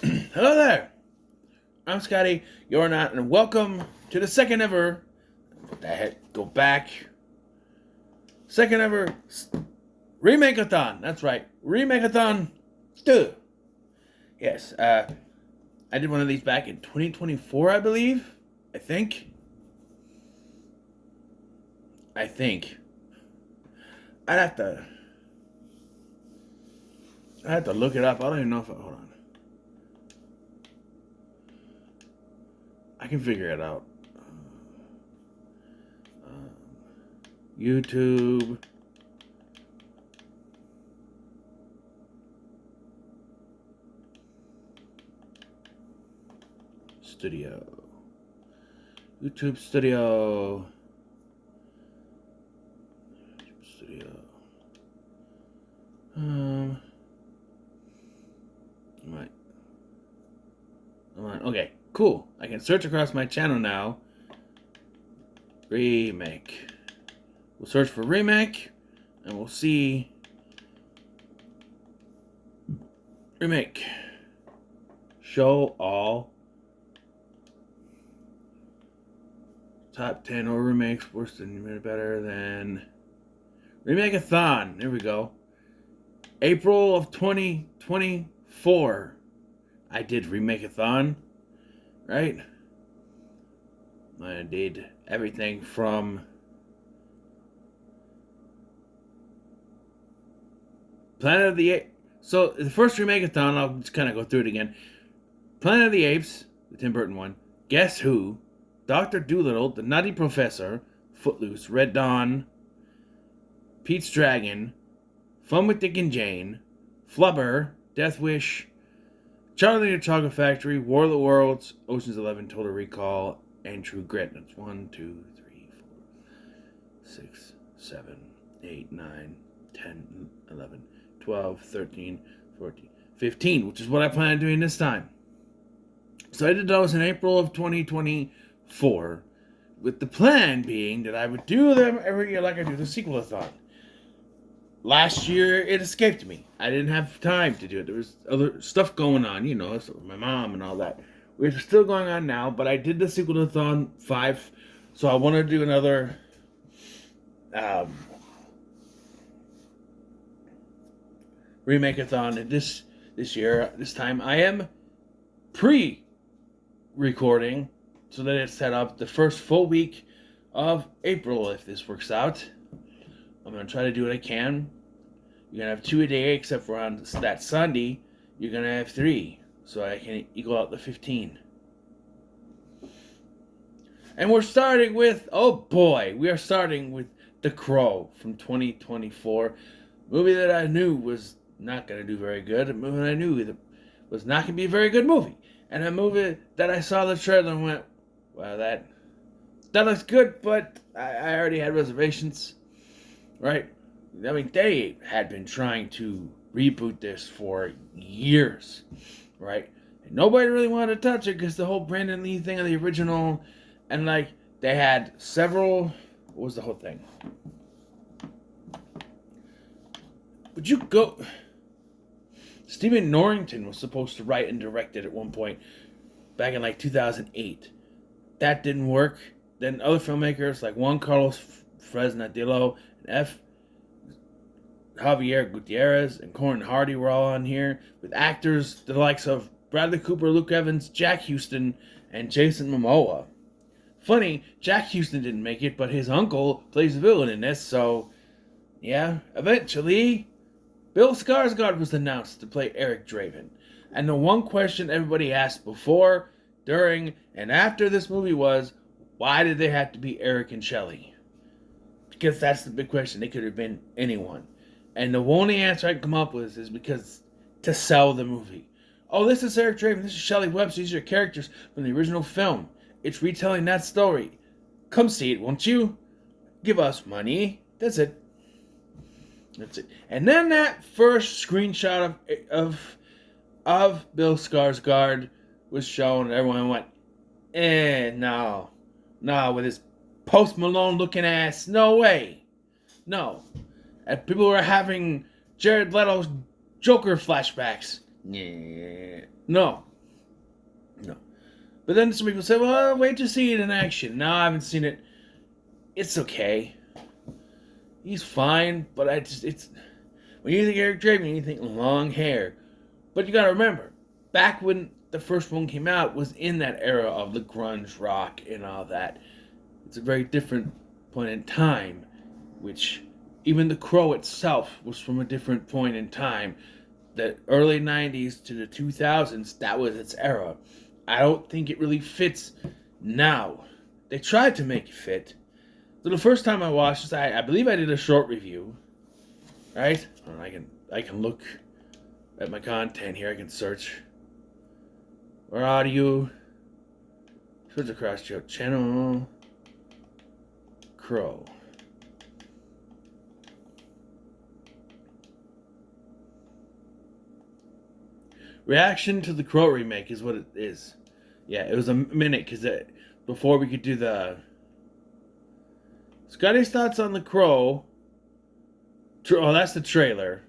Hello there. I'm Scotty. You're not, and welcome to the second ever. What the heck? Go back. Second ever Remake-A-Thon. That's right. Remake-A-Thon II. Yes. I did one of these back in 2024, I believe. I think. I think. I'd have to. I have to look it up. I don't even know if. Hold on. I can figure it out. YouTube. Studio. YouTube Studio. Studio. Right. Okay, cool. I can search across my channel now. Remake. We'll search for remake, and we'll see remake. Show all. Top 10 or remakes worse than better than Remake-A-Thon. There we go. April of 2024. I did Remake-A-Thon, right? I did everything from Planet of the Apes. So the first Remake-A-Thon, I'll just kind of go through it again. Planet of the Apes, the Tim Burton one. Guess Who? Dr. Dolittle, The Nutty Professor, Footloose, Red Dawn, Pete's Dragon, Fun with Dick and Jane, Flubber, Death Wish, Charlie and the Chocolate Factory, War of the Worlds, Ocean's 11, Total Recall, and True Grit. That's 1, 2, 3, 4, 6, 7, 8, 9, 10, 11, 12, 13, 14, 15, which is what I plan on doing this time. So I did those in April of 2024, with the plan being that I would do them every year like I do the sequel-a-thon. Last year, it escaped me. I didn't have time to do it. There was other stuff going on, my mom and all that. We're still going on now, but I did the sequel-a-thon 5, so I want to do another Remake-A-Thon this year. This time, I am pre-recording so that it's set up the first full week of April if this works out. I'm going to try to do what I can. You're going to have 2 a day, except for on that Sunday, you're going to have 3. So I can equal out the 15. And we're starting with, we are starting with The Crow from 2024. Movie that I knew was not going to do very good. A movie I knew that was not going to be a very good movie. And a movie that I saw the trailer and went, wow, that looks good, but I already had reservations. Right? I mean, they had been trying to reboot this for years, right? And nobody really wanted to touch it because the whole Brandon Lee thing of the original, and they had several. What was the whole thing? Would you go? Stephen Norrington was supposed to write and direct it at one point, back in 2008. That didn't work. Then other filmmakers like Juan Carlos Fresnadillo and Javier Gutierrez and Corin Hardy were all on here, with actors the likes of Bradley Cooper, Luke Evans, Jack Houston, and Jason Momoa. Funny, Jack Houston didn't make it, but his uncle plays the villain in this, so yeah. Eventually, Bill Skarsgård was announced to play Eric Draven. And the one question everybody asked before, during, and after this movie was, why did they have to be Eric and Shelley? Because that's the big question. They could have been anyone. And the only answer I can come up with is because to sell the movie. Oh, this is Eric Draven. This is Shelley Webster. These are characters from the original film. It's retelling that story. Come see it, won't you? Give us money. That's it. That's it. And then that first screenshot of Bill Skarsgård was shown, and everyone went, no, with his Post Malone looking ass, no way, no. And people were having Jared Leto's Joker flashbacks. Yeah. No, No. But then some people say, well, wait to see it in action. Now I haven't seen it. It's okay. He's fine, but it's when you think Eric Draven, you think long hair. But you gotta remember, back when the first one came out was in that era of the grunge rock and all that. It's a very different point in time, which even the Crow itself was from a different point in time. The early 90s to the 2000s, that was its era. I don't think it really fits now. They tried to make it fit. So the first time I watched this, I believe I did a short review, right? I can look at my content here. I can search. Where are you? Search across your channel. Crow. Reaction to the Crow remake is what it is. Yeah, it was a minute because before we could do the Scotty's thoughts on the Crow. Oh, that's the trailer.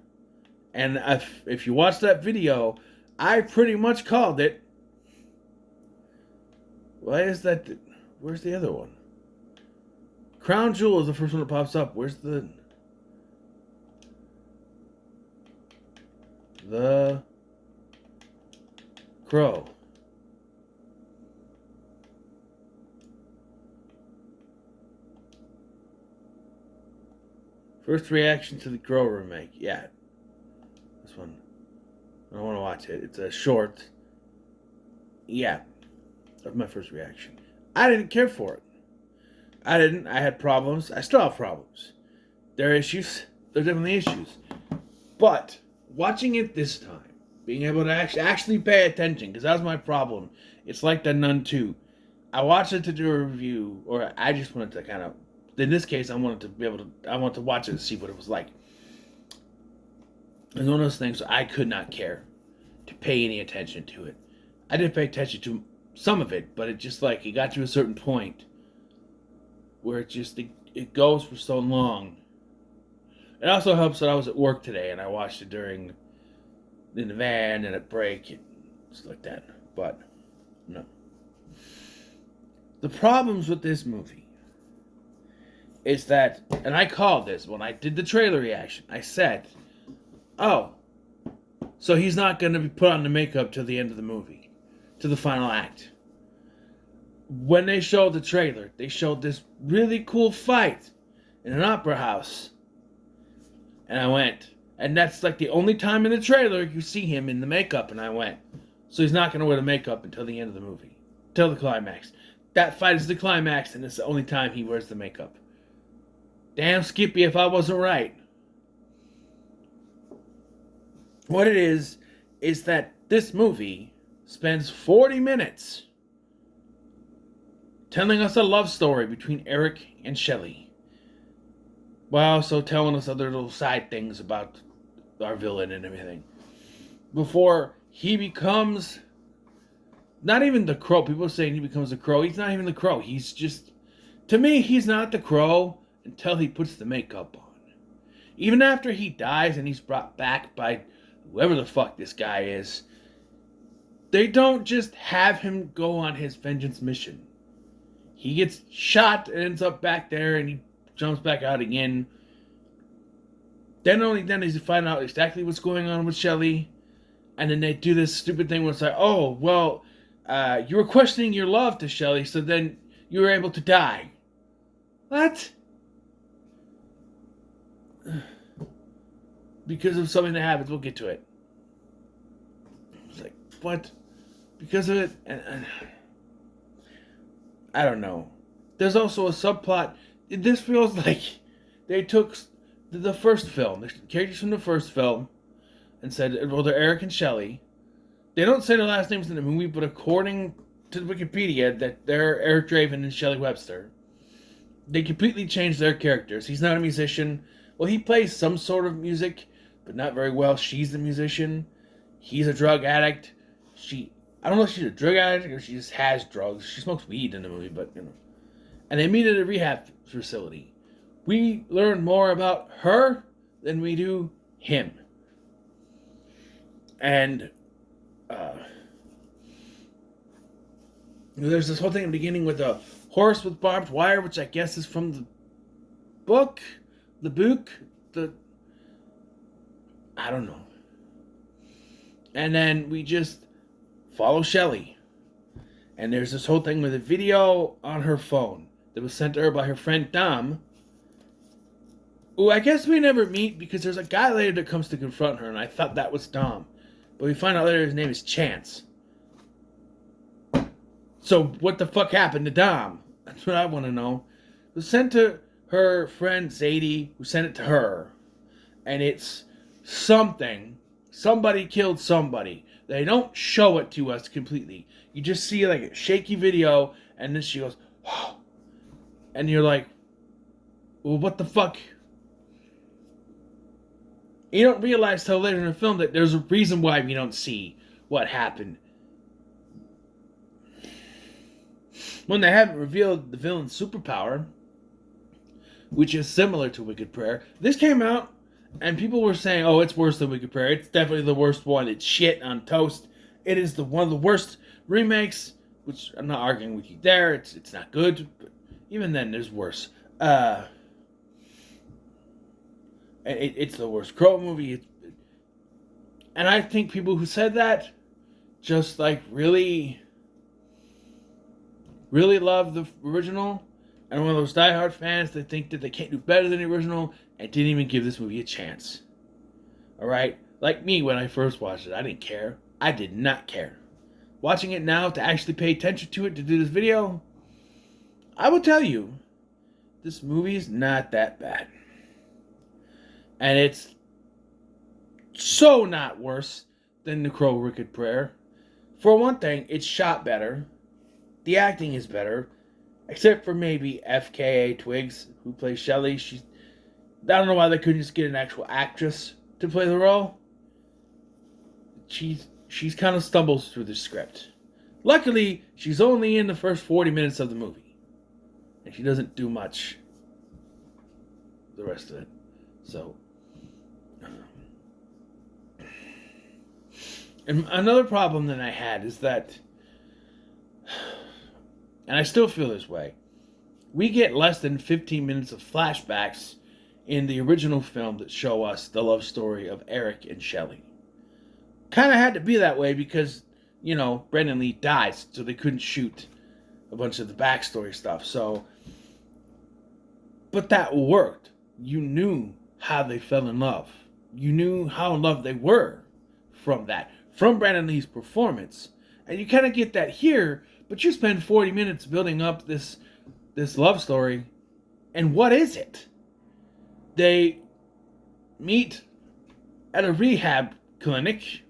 And if you watch that video, I pretty much called it. Why is that? Where's the other one? Crown Jewel is the first one that pops up. Where's the Crow? First reaction to the Crow remake. Yeah. This one. I don't want to watch it. It's a short. Yeah. That's my first reaction. I didn't care for it. I didn't. I had problems. I still have problems. There are issues. There are definitely issues. But watching it this time, being able to actually pay attention, because that was my problem. It's like the Nun 2. I watched it to do a review, or I just wanted to kind of, in this case, I wanted to watch it and see what it was like. It's one of those things I could not care to pay any attention to it. I did pay attention to some of it, but it just like, it got to a certain point where it goes for so long. It also helps that I was at work today and I watched it in the van and at break and stuff like that. But no. The problems with this movie is that, and I called this when I did the trailer reaction. I said, oh, so he's not going to be put on the makeup till the end of the movie, to the final act. When they showed the trailer, they showed this really cool fight in an opera house. And I went, and that's like the only time in the trailer you see him in the makeup, and I went, so he's not going to wear the makeup until the end of the movie, till the climax. That fight is the climax, and it's the only time he wears the makeup. Damn, Skippy, if I wasn't right. What it is that this movie spends 40 minutes telling us a love story between Eric and Shelley, while also telling us other little side things about our villain and everything. Before he becomes not even the Crow. People are saying he becomes the Crow. He's not even the Crow. He's just, to me, he's not the Crow until he puts the makeup on. Even after he dies and he's brought back by whoever the fuck this guy is, they don't just have him go on his vengeance mission. He gets shot and ends up back there and he jumps back out again. Then only then does he find out exactly what's going on with Shelley. And then they do this stupid thing where it's like, oh, well, you were questioning your love to Shelley, so then you were able to die. What? Because of something that happens, we'll get to it. It's like, what? Because of it? And I don't know. There's also a subplot. This feels like they took the first film, the characters from the first film, and said, well, they're Eric and Shelley. They don't say their last names in the movie, but according to Wikipedia, that they're Eric Draven and Shelley Webster. They completely changed their characters. He's not a musician. Well, he plays some sort of music, but not very well. She's the musician. He's a drug addict. I don't know if she's a drug addict or she just has drugs. She smokes weed in the movie, but, you know. And they meet at a rehab facility. We learn more about her than we do him. And There's this whole thing in the beginning with a horse with barbed wire, which I guess is from the book, the I don't know. And then we just follow Shelly. And there's this whole thing with a video on her phone that was sent to her by her friend Dom, who I guess we never meet because there's a guy later that comes to confront her, and I thought that was Dom. But we find out later his name is Chance. So what the fuck happened to Dom? That's what I want to know. It was sent to her friend Zadie, who sent it to her. And it's something. Somebody killed somebody. They don't show it to us completely. You just see like a shaky video, and then she goes, oh. And you're like, well, what the fuck? You don't realize till later in the film that there's a reason why we don't see what happened. When they haven't revealed the villain's superpower, which is similar to Wicked Prayer. This came out, and people were saying, oh, it's worse than Wicked Prayer. It's definitely the worst one. It's shit on toast. It is one of the worst remakes, which I'm not arguing with you there. It's not good, but even then, there's worse. It's the worst Crow movie. And I think people who said that just, like, really love the original, and one of those diehard fans that think that they can't do better than the original and didn't even give this movie a chance. Alright? Like me when I first watched it, I didn't care. I did not care. Watching it now, to actually pay attention to it, to do this video, I will tell you, this movie is not that bad. And it's so not worse than The Crow Wicked Prayer. For one thing, it's shot better. The acting is better. Except for maybe FKA Twigs, who plays Shelly. I don't know why they couldn't just get an actual actress to play the role. She's kind of stumbles through the script. Luckily, she's only in the first 40 minutes of the movie. And she doesn't do much the rest of it. So, and another problem that I had is that, and I still feel this way, we get less than 15 minutes of flashbacks in the original film that show us the love story of Eric and Shelley. Kind of had to be that way because, you know, Brandon Lee dies, so they couldn't shoot a bunch of the backstory stuff. So, but that worked. You knew how they fell in love. You knew how in love they were from that, from Brandon Lee's performance. And you kind of get that here, but you spend 40 minutes building up this love story, and what is it? They meet at a rehab clinic.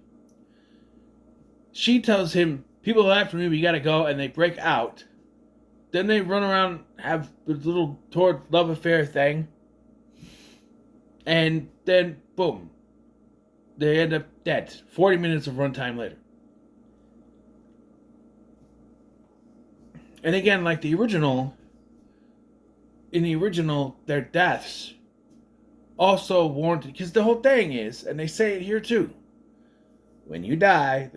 She tells him, people are after me, we gotta go, and they break out. Then they run around, have this little toward love affair thing. And then, boom. They end up dead. 40 minutes of runtime later. And again, like the original, in the original, their deaths also warranted, because the whole thing is, and they say it here too, when you die,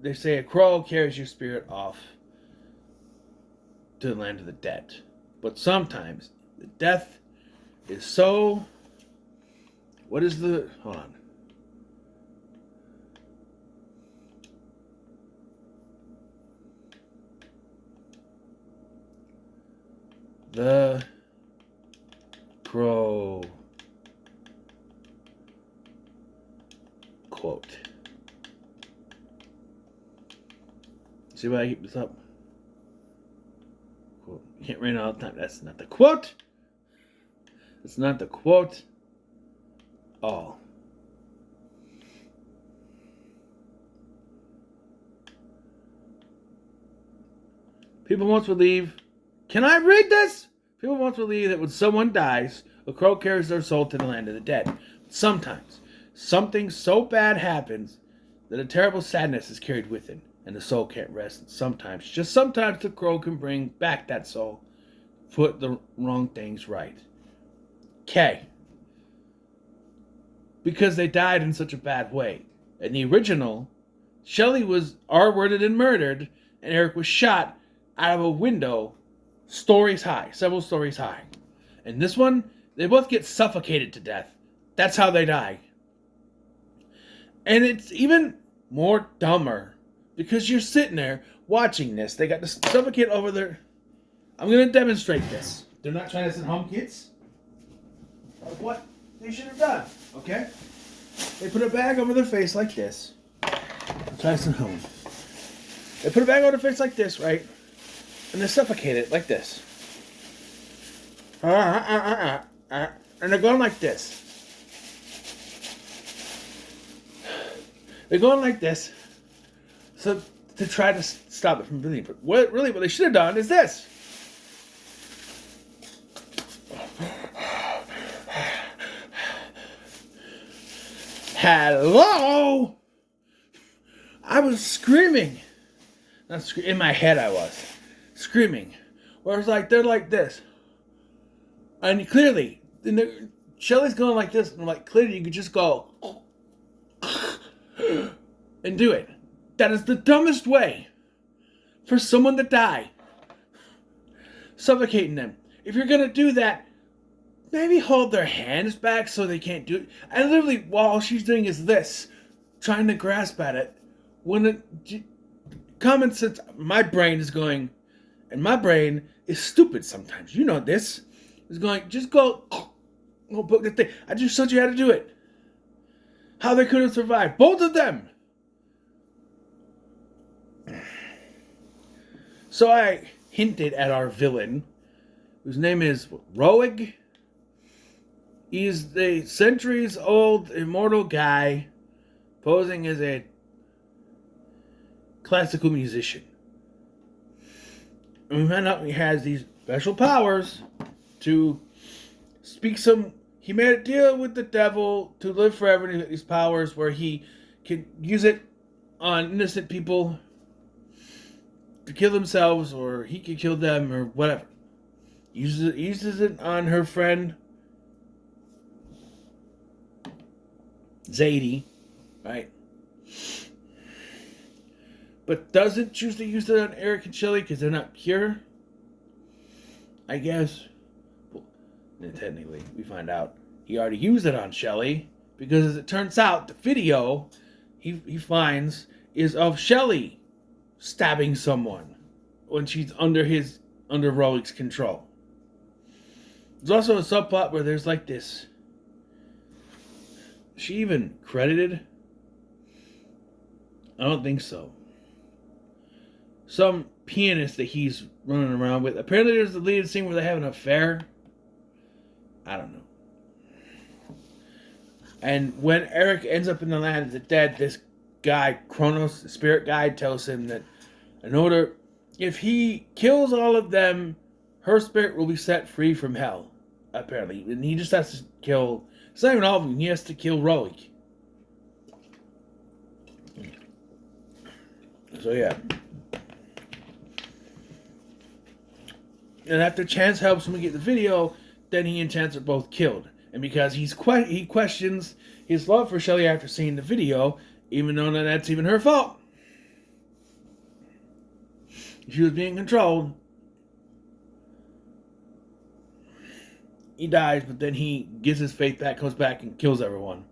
they say a crow carries your spirit off to the land of the dead. But sometimes the death is so, hold on. The Crow quote. See why I keep this up? Quote. You can't read it all the time. That's not the quote. That's not the quote. All. People won't believe. Can I read this? People won't believe that when someone dies, a crow carries their soul to the land of the dead. Sometimes, something so bad happens that a terrible sadness is carried with it, and the soul can't rest. And sometimes, just sometimes, the crow can bring back that soul, put the wrong things right. Okay. Because they died in such a bad way. In the original, Shelley was R-worded and murdered, and Eric was shot out of a window stories high, several stories high. And this one, they both get suffocated to death. That's how they die. And it's even more dumber because you're sitting there watching this. They got to suffocate over there. I'm going to demonstrate this. They're not trying to send home kids. What they should have done, okay? They put a bag over their face like this. Try to send home. They put a bag over their face like this, right? And they suffocate it like this. And they're going like this. They're going like this. So to try to stop it from breathing. But what they should have done is this. Hello! I was screaming. In my head I was. Screaming. Where it's like, they're like this. And clearly, Shelly's going like this. And I'm like, clearly you could just go and do it. That is the dumbest way for someone to die. Suffocating them. If you're going to do that, maybe hold their hands back so they can't do it. And literally, while all she's doing is this, trying to grasp at it, when common sense, my brain is going, and my brain is stupid sometimes. You know this. It's going, just go poke the thing. I just showed you how to do it. How they could have survived. Both of them. So I hinted at our villain, whose name is Roig. He's the centuries-old immortal guy posing as a classical musician. And we find out he has these special powers to speak some... He made a deal with the devil to live forever, and he got these powers where he can use it on innocent people to kill themselves, or he could kill them, or whatever. Uses it on her friend Zadie, right? But doesn't choose to use it on Eric and Shelly because they're not pure, I guess. Well, technically, we find out he already used it on Shelly because, as it turns out, the video he finds is of Shelly stabbing someone when she's under Roig's control. There's also a subplot where there's like this. Is she even credited? I don't think so. Some pianist that he's running around with. Apparently there's the lead scene where they have an affair. I don't know. And when Eric ends up in the land of the dead, this guy, Kronos, the spirit guide, tells him that if he kills all of them, her spirit will be set free from hell, apparently. And he just has to kill, it's not even all of them, he has to kill Roig. So yeah. And after Chance helps him get the video, then he and Chance are both killed. And because he questions his love for Shelly after seeing the video, even though that's even her fault. She was being controlled. He dies, but then he gets his faith back, comes back, and kills everyone.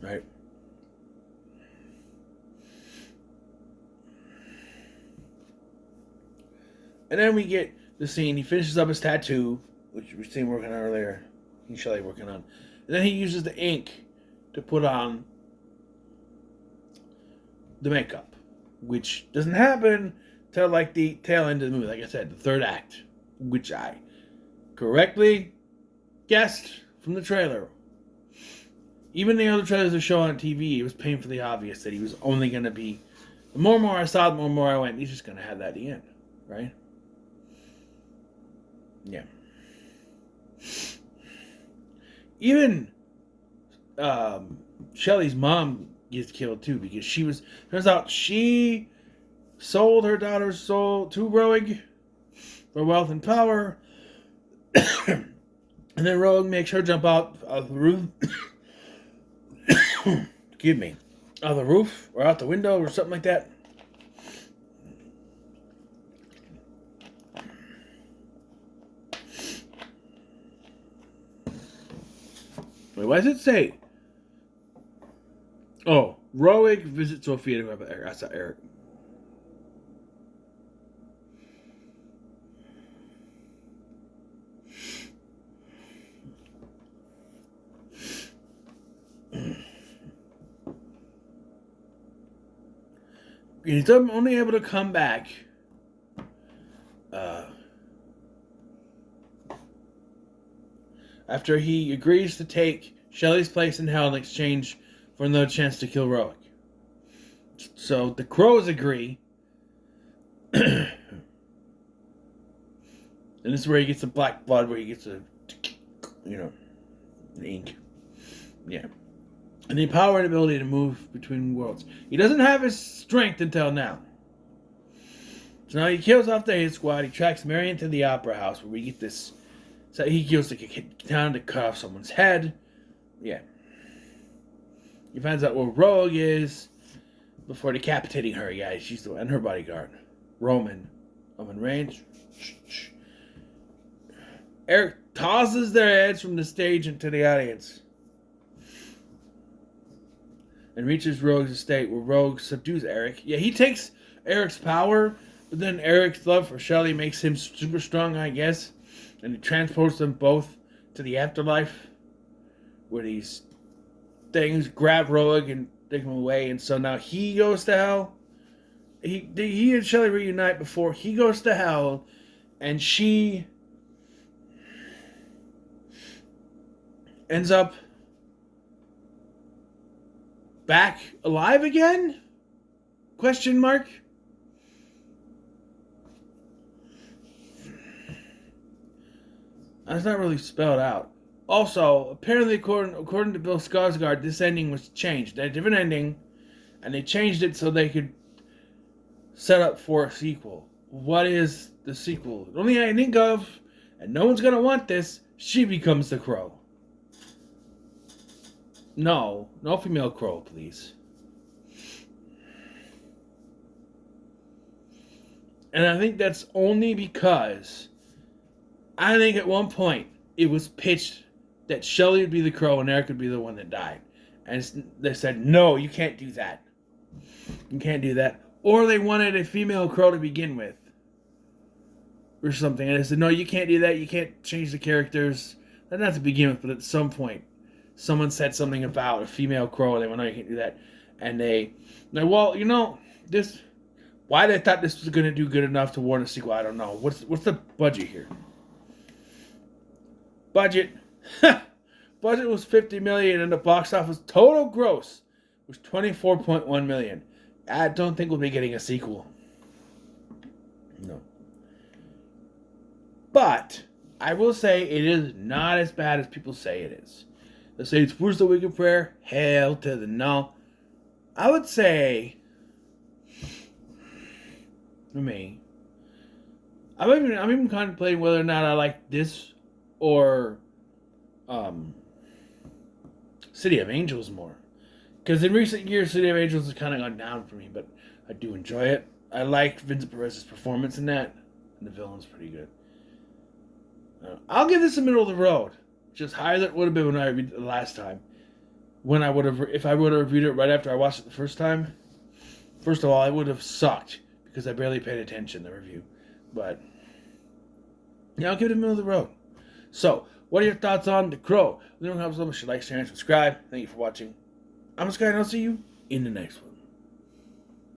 Right? And then we get the scene. He finishes up his tattoo, which we've seen working on earlier. He's Shelly working on. And then he uses the ink to put on the makeup, which doesn't happen till like the tail end of the movie. Like I said, the third act, which I correctly guessed from the trailer. Even the other trailers that show on TV, it was painfully obvious that he was only going to be... The more and more I saw, the more and more I went, he's just going to have that at the end, right? Yeah. Even Shelly's mom gets killed too, because turns out she sold her daughter's soul to Roig for wealth and power. And then Roig makes her jump out of the roof. Excuse me. Out of the roof or out the window or something like that. Wait, what does it say? Oh, Roig visits Sophia to grab Eric. That's not Eric. He's only able to come back after he agrees to take Shelley's place in hell in exchange for another chance to kill Roig. So the crows agree. And this is where he gets the black blood, where he gets the ink. Yeah. And the power and ability to move between worlds. He doesn't have his strength until now. So now he kills off the hit squad. He tracks Marion to the opera house, where we get this. So he kills the town to cut off someone's head. Yeah. He finds out where Rogue is before decapitating her. Yeah, she's the one, and her bodyguard, Roman Reigns. Eric tosses their heads from the stage into the audience and reaches Rogue's estate, where Rogue subdues Eric. Yeah, he takes Eric's power, but then Eric's love for Shelley makes him super strong, I guess. And he transports them both to the afterlife, where these things grab Rogue and take him away. And so now he goes to hell. He and Shelley reunite before he goes to hell, and she ends up back alive again? Question mark. That's not really spelled out. Also, apparently, according to Bill Skarsgård, this ending was changed. They had a different ending, and they changed it so they could set up for a sequel. What is the sequel? The only thing I can think of, and no one's gonna want this, she becomes the Crow. No female Crow, please. And I think that's only because I think at one point it was pitched that Shelley would be the Crow and Eric would be the one that died. And they said, no, you can't do that. You can't do that. Or they wanted a female Crow to begin with. Or something. And they said, no, you can't do that. You can't change the characters. Not to begin with, but at some point, someone said something about a female Crow, and they went, no, you can't do that. And well, this, why they thought this was going to do good enough to warrant a sequel, I don't know. What's the budget here? Budget was $50 million, and the box office total gross was $24.1 million. I don't think we'll be getting a sequel. No. But I will say it is not as bad as people say it is. They say it's worse than Wicked Prayer. Hell to the no. I would say, for me, I'm even contemplating whether or not I like this or City of Angels more. Because in recent years, City of Angels has kind of gone down for me, but I do enjoy it. I liked Vincent Perez's performance in that, and the villain's pretty good. I'll give this a middle of the road, just higher than it would have been when I reviewed it the last time. If I would have reviewed it right after I watched it the first time. First of all, it would have sucked because I barely paid attention to the review. But yeah, I'll give it a middle of the road. So, what are your thoughts on The Crow? If you like, share, and subscribe. Thank you for watching. I'm Sky, and I'll see you in the next one.